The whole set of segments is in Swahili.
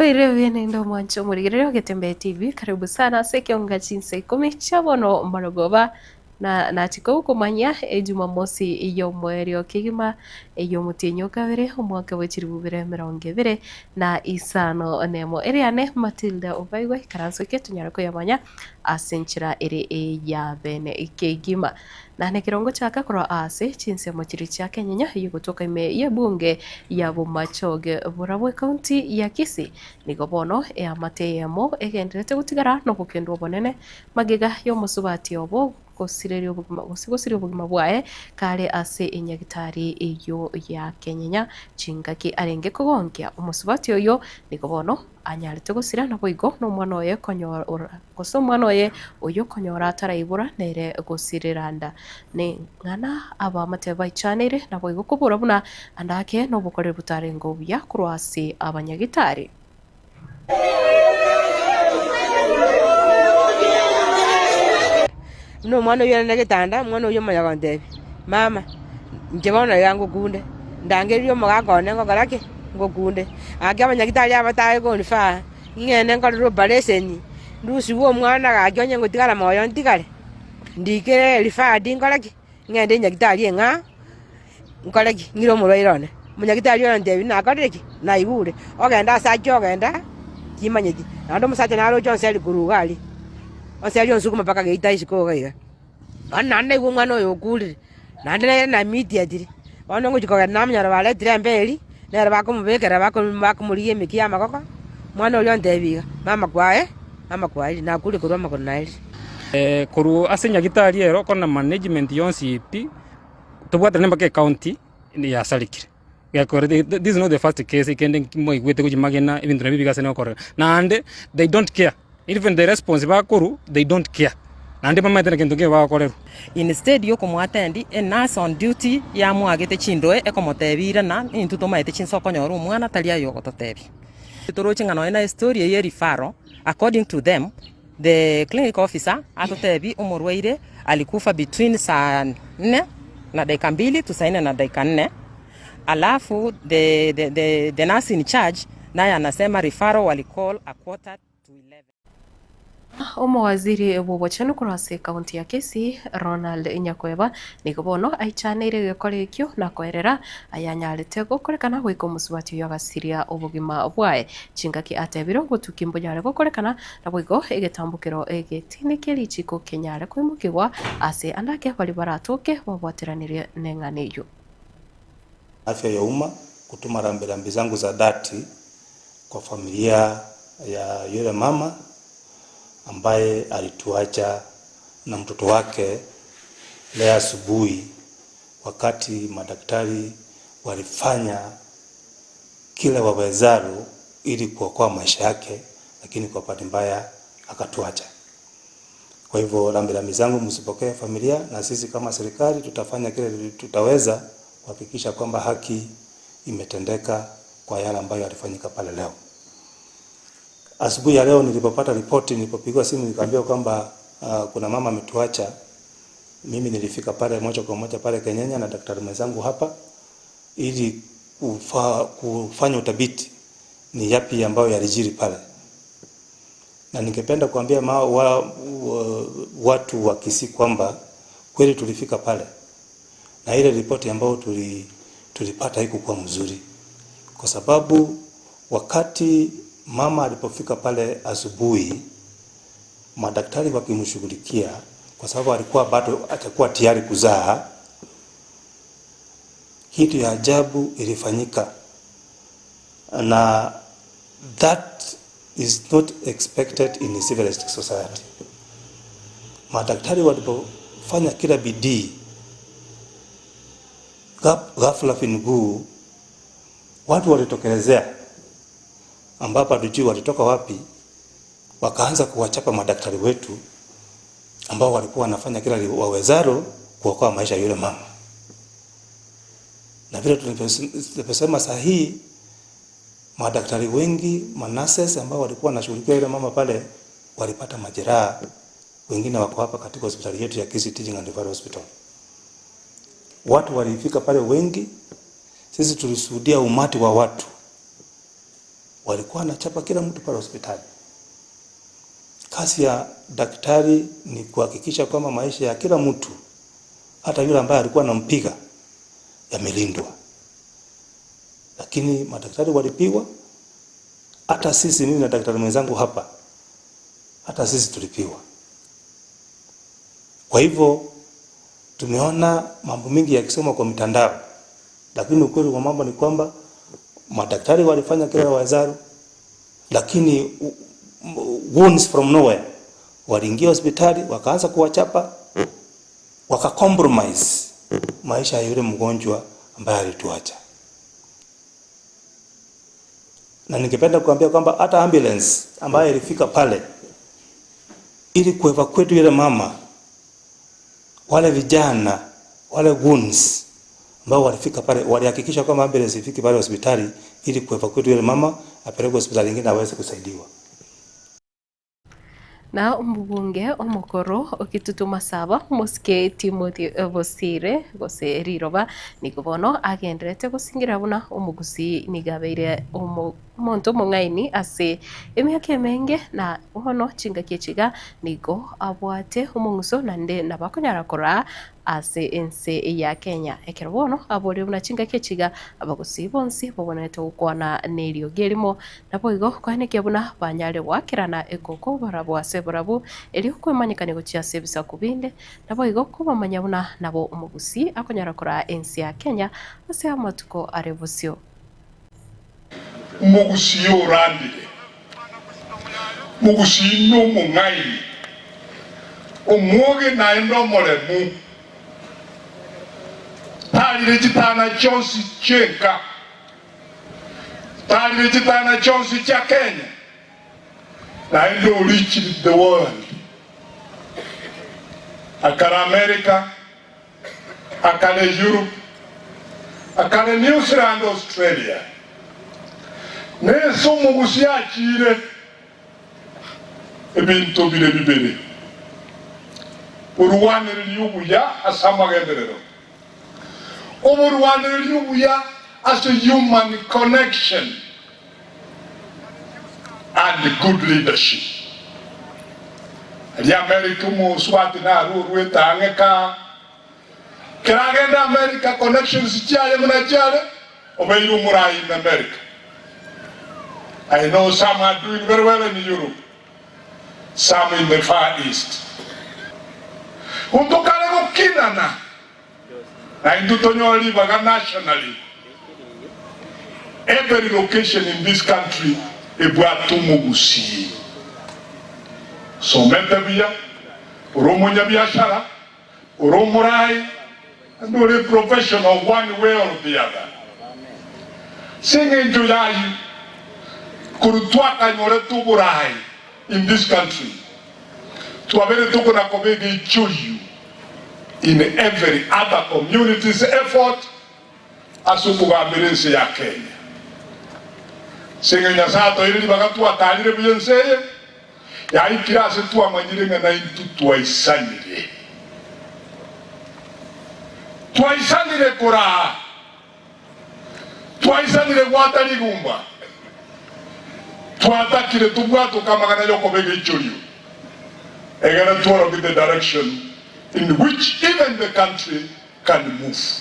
Waire wene ndo mwancho murigiriro Getembea TV. Karibu sana sekionga chinse 10 chabono marogoba na tiko kumanya Jumamosi iyo mweri okigima iyo mutinyo kabere umwaka wa 2020 na isano nemo eriane Matilda Obaigwe karansoke tunyara ko yamanya asenchira ere ya bene ikigima na ne kirongo chaka koro ase chinse mochiri cha Kenya hiyo kutoka ime ya bunge ya Bomachoge Burabwe County ya Kisii nigo bono ya mateyemo egenderete gutigara no gukendwa bonene magega yo musubati obo gosirerio obugima bwae kare ase inyagitari iyo ya Kenya chingaki arenge kugongia umusubati oyo nigo bono anyarite gusira na boigo no mwana oye konyora goso mwana oye oyo konyora ataraibura nere gosiriranda ne ngana aba mateba ichanire na boigo kubura buna andake no bukore butarengo buya kurwasi abanyagitari. No mwana uyo negitanda mwana uyo mayagonde mama njebona yangu kunde ndangerio magakone ngogarake ngokunde age abanyagitari abataye gonfa ngene ngorero baleseni ndusi wo mwana gajonye ngotigara moyo ntigare ndikere rifa dingorake ngende nyagitari nga ngorake ngiro muroirone munyagitari yo ndebi na goreke na igure ogenda sajo ogenda kimanyeki ando musate naro jonseli gurugali oseli onsukuma paka geita isiko gaiga anande go mwana oyo kulire nande na media diri bano ngujikoga namnyara bale dirembeli nera bakumubekera bakumuriye mikia makoko mwana oyo ndebiga mama kwae na kuli kurwa makonaili kuru asenya gitari ero kona management yonsi ipi tubwata nemba ke county ya salikire this is not the first case ikende mo igwete kujimagena ibintu nabibiga sene okore nande they don't care even the response bakuru they don't care nande mama tena kintu ke bakorero instead yo kumwatendi a nurse on duty ya mwagete chindoe ekomotebira na intu tomaete chinsoko nyoru mwana talia yo gototebi toroche ngano ina story ye rifaro according to them the clinic officer atotebi umurweire alikufa between saa 4 na dakika 2 to saa 4 na dakika 4 alafu the nurse in charge naye anasema rifaro walicall a 11:45. Waziri w'obuchanu kurase kaunti ya Kisii Ronald Nyakweba nigobono aichanire gekorekyo na kwerera ayanyarite gukorekana gwiko musubati yo gasiria obugima bwae chingaki atebiro gutukimbo nyare gukorekana na bwigo egetambukiro egetinike chiko kenyare kwimukirwa ase andake bali baratoke babwatiranire nenganiyo afya ya umma kutuma rambirambi zangu za dhati kwa familia ya yule mama ambaye alituacha na mtoto wake leo asubuhi wakati madaktari walifanya kile wawezalo ili kuokoa maisha yake, lakini kwa bahati mbaya akatuacha. Kwa hivyo rambirambi zangu msipokee familia, na sisi kama serikali tutafanya kile tutaweza kuhakikisha kwamba haki imetendeka kwa yale ambayo yalifanyika pale leo. Asubuhi ya leo nilipopata ripoti, nilipopigwa simu nikaambiwa kwamba kuna mama ametuacha. Mimi nilifika pale moja kwa moja pale Kenyanya na daktari mwenzangu hapa ili kufanya uthabiti ni yapi ambayo yalijiri pale. Na ningependa kuambia watu wa Kisii kwamba kweli tulifika pale na ile ripoti ambayo tulipata haikuwa mzuri, kwa sababu wakati mama alipofika pale asubuhi, madaktari wakimshughulikia kwa sababu alikuwa bado atakuwa tayari kuzaa, kitu ya ajabu ilifanyika, na that is not expected in a civilized society. Madaktari walipofanya kila bidii, ghafla fingu watu walitokelezea ambapo hatujui walitoka wapi, wakaanza kuwachapa madaktari wetu ambao walikuwa wanafanya kila wawezalo kuokoa maisha yule mama. Na vile tuliposema sahihi, madaktari wengi, manases ambao walikuwa wanashughulikia yule mama pale walipata majeraha, wengine wako hapa katika hospitali yetu ya Kisii Teaching and Referral Hospital. Watu walifika pale wengi, sisi tulishuhudia umati wa watu walikuwa wanachapa kila mtu pale hospitali. Kazi ya daktari ni kuhakikisha kwamba maisha ya kila mtu, hata yule ambaye alikuwa anampiga, yamelindwa. Lakini madaktari walipigwa, hata sisi, mimi na daktari mwenzangu hapa, hata sisi tulipigwa. Kwa hivyo tumeona mambo mengi yakisema kwa mitandao, lakini ukweli wa mambo ni kwamba madaktari walifanya kila wawezalo, lakini wounds from nowhere, waliingia hospitali wakaanza kuwachapa, waka-compromise maisha ya yule mgonjwa ambaye alituacha. Na ningependa kuambia kwamba hata ambulance ambayo ilifika pale ili kuevacuate yule mama, wale vijana, wale wounds ambao walifika pale walihakikisha kwamba ambulance ifike pale hospitali ili kuevacuate yule mama apelekwe hospitali nyingine aweze kusaidiwa. Na mbunge omukoro okitutuma saba Muske Timothy Bosire Boseriroba nikubono agenderete gusingira buna omugusi nigabeire omonto mongaini ase emyaka emenge na hono chinga kichiga nigo abwate omunguso nande nabakonyara kora ase ense ya Kenya ekerobono abore buna chinga kichiga abagusi bonsi bobonete ukwana nerio gerimo naboigo kwaneke buna banyale wakirana ekoko barabwase barabu elio kwemanyikane gochia sebisa kubinde naboigo kubamanya buna nabo omugusi akonyara kora ense ya Kenya ase amatuko arevusio mugusi yorandire mugusi no mungai omwoge naendo moremu talire chitana chonsi chenka talire chitana chonsi cha Kenya naendo reach the world akara America akara Europe akara New Zealand Australia neso mugusi achire ebintu bire bibere uruwanire lyubuya asamagenderero uruwanire lyubuya as a human connection and good leadership. The American mo swati na ruweta angeka kiragenda America connections chiale muna chiale obeiru murai in America. I know some are doing very well in Europe, some in the Far East. Untokale go kinana na indutonyo livaga nationally. Every location in this country ebwatu mugusi. So metabia, uromonya biashara, uromurai, and do a professional one way or the other. Singing to you. Kurutwaka nyore tuburai in this country. Tuwabere tuko na komegi chuyu in every other community's effort asukuga mirense ya Kenya. Singe nyasato ili bagatu atalire biyenseye ya ikirase tuwa manyirenga na intu tuwaisanire. Tuwaisanire kura. Tuwaisanire watari gumba. Tuatakire tubwato kama kana yoko bege ichuriyo. Egana tuwa in the direction in which even the country can move.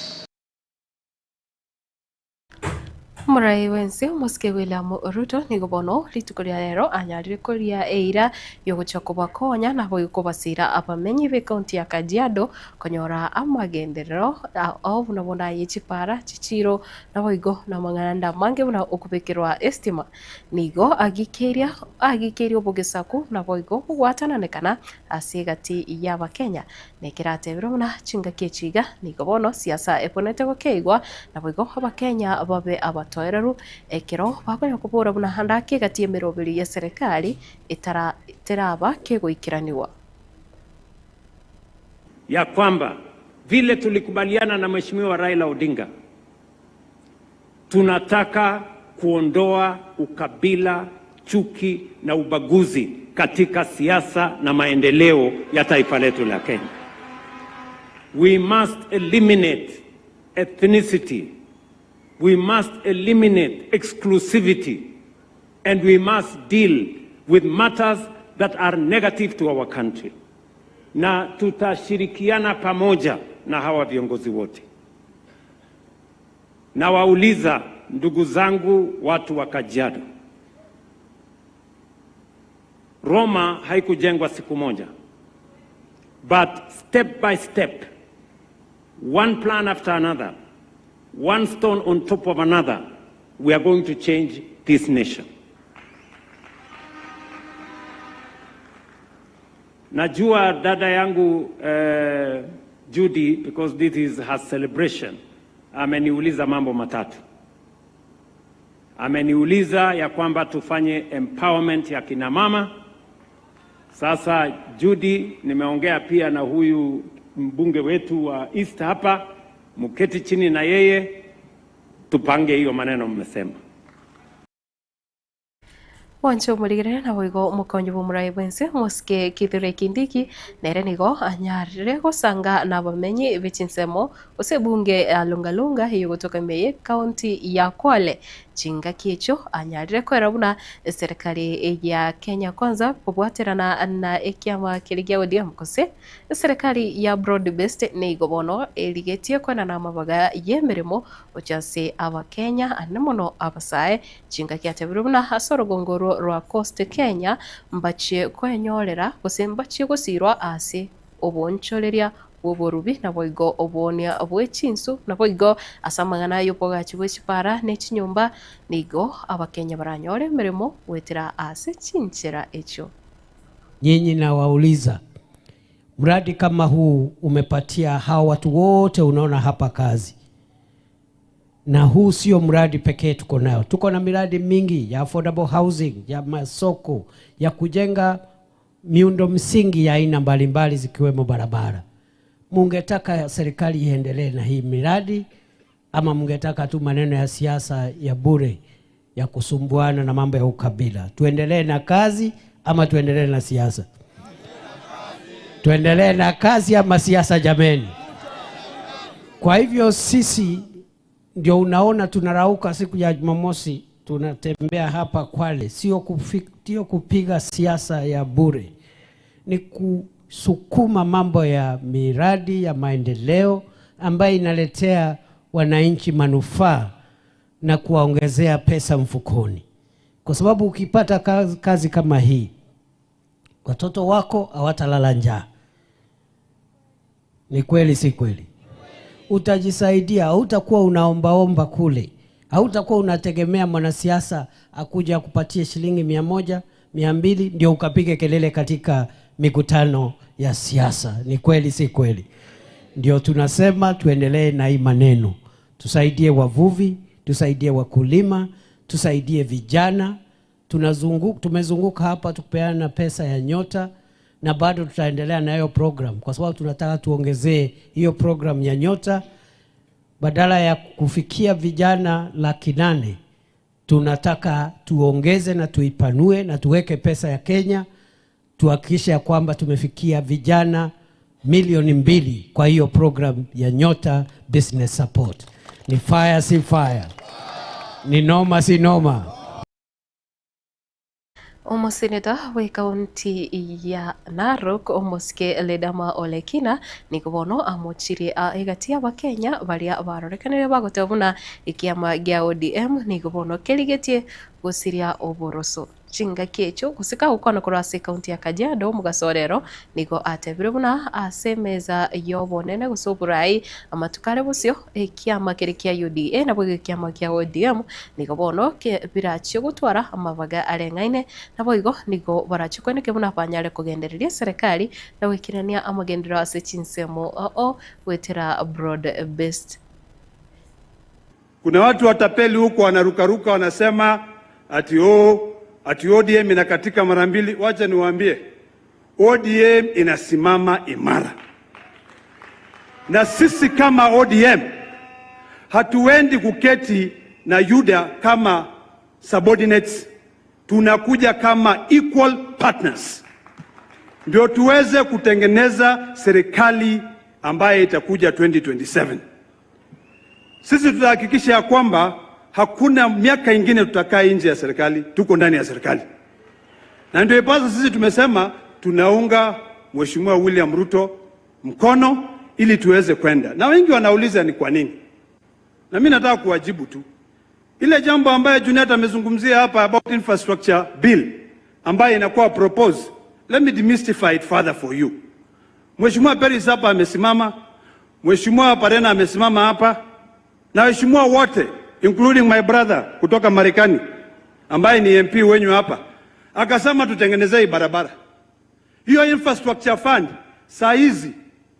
Murai wense Muske William Ruto nigobono ritukoria rero anyarire koria eira yogochokoba konya na boyukobasira abamenyi be county ya Kajiado konyora amagenderero au bunabona yichipara chichiro na boigo na manganda mange buna okubekirwa estima nigo agikeria obogesaku na boigo gwatana nekana asigati yaba Kenya nekiratebiro buna chinga kechiga nigobono siasa eponete gokeigwa na boigo abakenya babe toereru ekero bakonya kubura buna handake gatie mirobiri ya serikali teraba kegoikiraniwa ya kwamba vile tulikubaliana na Mheshimiwa Raila Odinga tunataka kuondoa ukabila, chuki na ubaguzi katika siasa na maendeleo ya taifa letu la Kenya. We must eliminate ethnicity. We must eliminate exclusivity. and we must deal with matters that are negative to our country. Na tutashirikiana pamoja na hawa viongozi wote. Na wauliza ndugu zangu watu wa Kajiado, Roma haikujengwa siku moja, but step by step, one plan after another, one stone on top of another, we are going to change this nation. Najua dada yangu Judy, because this is her celebration, ameniuliza mambo matatu. Ameniuliza ya kwamba tufanye empowerment ya kina mama. Sasa Judy, nimeongea pia na huyu mbunge wetu wa East hapa, mketi chini na yeye tupange hiyo maneno mmesema. Wancho murigere na wigo mukonyo bumurai bwense muske kithure kindiki nere nigo anyarire gusanga na bamenyi bichinsemo usebunge alungalunga hiyo kutoka Meye County ya Kwale chinga kicho anyarire kwera buna serikali ya Kenya Kwanza kubwaterana na ekiama kirigia ODM kose serikali ya broad based nigo bono eligetie kwana na mabaga yemeremo ochase aba Kenya anemono abasae chinga kiateburu buna hasoro gongoro rwa Coast Kenya mbachie kwenyorera gusembachie gusirwa ase obonchoreria oborubi na boigo obonia obwechinsu na boigo asamagana yopogachi bwechipara nechinyumba nigo abakenya baranyore meremo wetira ase chinchera echo. Nyinyi na wauliza, mradi kama huu umepatia hawa watu wote unaona hapa kazi. Na huu sio mradi pekee tuko nayo. Tuko na miradi mingi ya affordable housing, ya masoko, ya kujenga miundo msingi ya aina mbalimbali zikiwemo barabara. Mungetaka serikali iendelee na hii miradi ama mungetaka tu maneno ya siasa ya bure ya kusumbuana na mambo ya ukabila? Tuendelee na kazi ama tuendelee na siasa? Tuendelee na kazi ama siasa jameni? Kwa hivyo sisi ndio unaona tunarauka siku ya Jumamosi tunatembea hapa Kwale, sio kupiga siasa ya bure. Ni kusukuma mambo ya miradi ya maendeleo ambayo inaletea wananchi manufaa na kuwaongezea pesa mfukoni. Kwa sababu ukipata kazi kama hii, watoto wako hawatalala njaa. Ni kweli si kweli? Utajisaidia, hautakuwa unaombaomba kule. Hautakuwa unategemea mwanasiasa akuja kupatia shilingi 100, 200 ndio ukapige kelele katika mikutano ya siasa. Ni kweli si kweli? Ndio tunasema tuendelee na hii maneno. Tusaidie wavuvi, tusaidie wakulima, tusaidie vijana. Tumezunguka hapa tukupeana pesa ya Nyota na bado tutaendelea na hiyo program kwa sababu tunataka tuongezee hiyo program ya Nyota. Badala ya kufikia vijana 800,000 tunataka tuongeze na tuipanue na tuweke pesa ya Kenya tuhakikishe kwamba tumefikia vijana 2,000,000 kwa hiyo program ya Nyota Business Support. Ni fire si fire? Ni noma si noma? Omoseneta we kaunti ya Narok omoske Ledama Olekina nikubono amochiri egatia wa Kenya baria barorekanire bagotebuna ikiama gia ODM nikubono keligetie gusiria oboroso chinga kecho kusika ukona kurase kaunti ya Kajiado mugasorero nigo atebire buna asemeza yobonene gusoburai amatukare busyo ikiama kirikia UDA na bwo ikiama kia ODM nigo bono ke birachi gutwara amabaga arengaine na boigo nigo barachikweneke buna panyare kugendereria serikali na wikirania amagendero ase chinsemo wetera broad based. Kuna watu watapeli huko wanarukaruka wanasema ati ODM inakatika mara mbili. Wacha niwaambie, ODM inasimama imara. Na sisi kama ODM hatuendi kuketi na UDA kama subordinates, tunakuja kama equal partners. Ndio tuweze kutengeneza serikali ambaye itakuja 2027. Sisi tutahakikisha ya kwamba hakuna miaka ingine tutakaa nje ya serikali, tuko ndani ya serikali. Na ndio ipasa sisi tumesema tunaunga Mheshimiwa William Ruto mkono ili tuweze kwenda. Na wengi wanauliza ni kwa nini? Na mimi nataka kuwajibu tu. Ile jambo ambaye Junet amezungumzia hapa about infrastructure bill ambaye inakuwa proposed, let me demystify it further for you. Mheshimiwa Peris hapa amesimama, Mheshimiwa Parena amesimama hapa, na waheshimiwa wote including my brother kutoka Marekani ambaye ni MP wenyu hapa, akasema tutengenezee barabara. Hiyo infrastructure fund saa hizi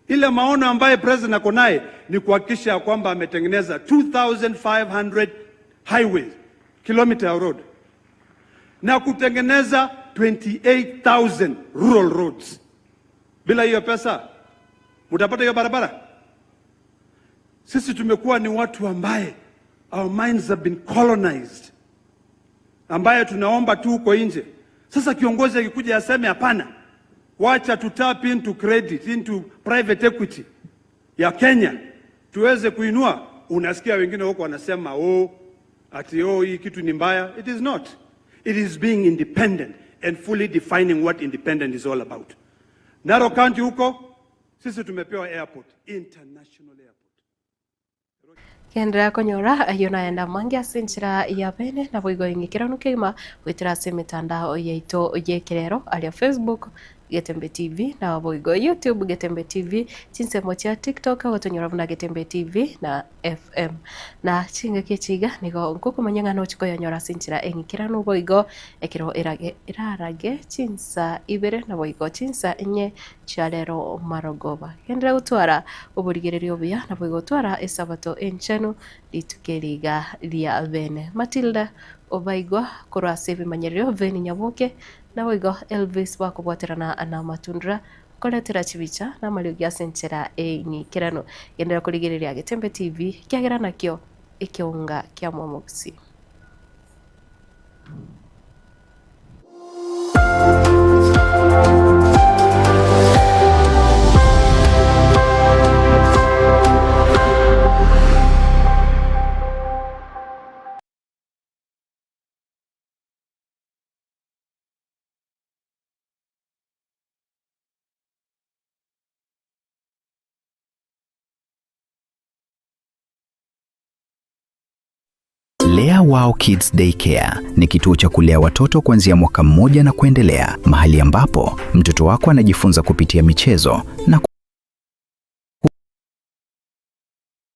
ile maono ambaye president ako naye ni kuhakikisha kwamba ametengeneza 2500 highways kilometer road na kutengeneza 28,000 rural roads. Bila hiyo pesa mtapata hiyo barabara? Sisi tumekuwa ni watu ambaye our minds have been colonized, ambaye tunaomba tu uko nje. Sasa kiongozi akikuja aseme hapana, wacha tu tap into credit, into private equity ya Kenya tuweze kuinua, unasikia wengine huko wanasema hii kitu ni mbaya. It is not. It is being independent and fully defining what independent is all about. Narok County huko sisi tumepewa airport, international airport. Kendra konyora ayona enda mangia sinchira ya bene na boigo ingikira nukima witira semitandao yaito yekerero alia Facebook Getembe TV na boigo YouTube Getembe TV chinsemo cha TikTok watonyora na Getembe TV na FM na chinga kichiga nigo nkuko manyanga no chiko yonyora sinchira engikira no boigo ekiro irarage chinsa ibere na boigo chinsa enye chalero marogoba kendra utwara oburigererio bya na boigo twara esabato enchano litukeliga lia bene Matilda obaigwa kora save manyerero veni nyaboke na boigo Elvis wakubwaterana na matundra koletera chibicha na maliogia senchera engikirano gendera kurigereria Getembe TV kiagera nakyo ikiunga kya mwamoksi. Lea Wow Kids Daycare ni kituo cha kulea watoto kuanzia mwaka 1 na kuendelea, mahali ambapo mtoto wako anajifunza kupitia michezo na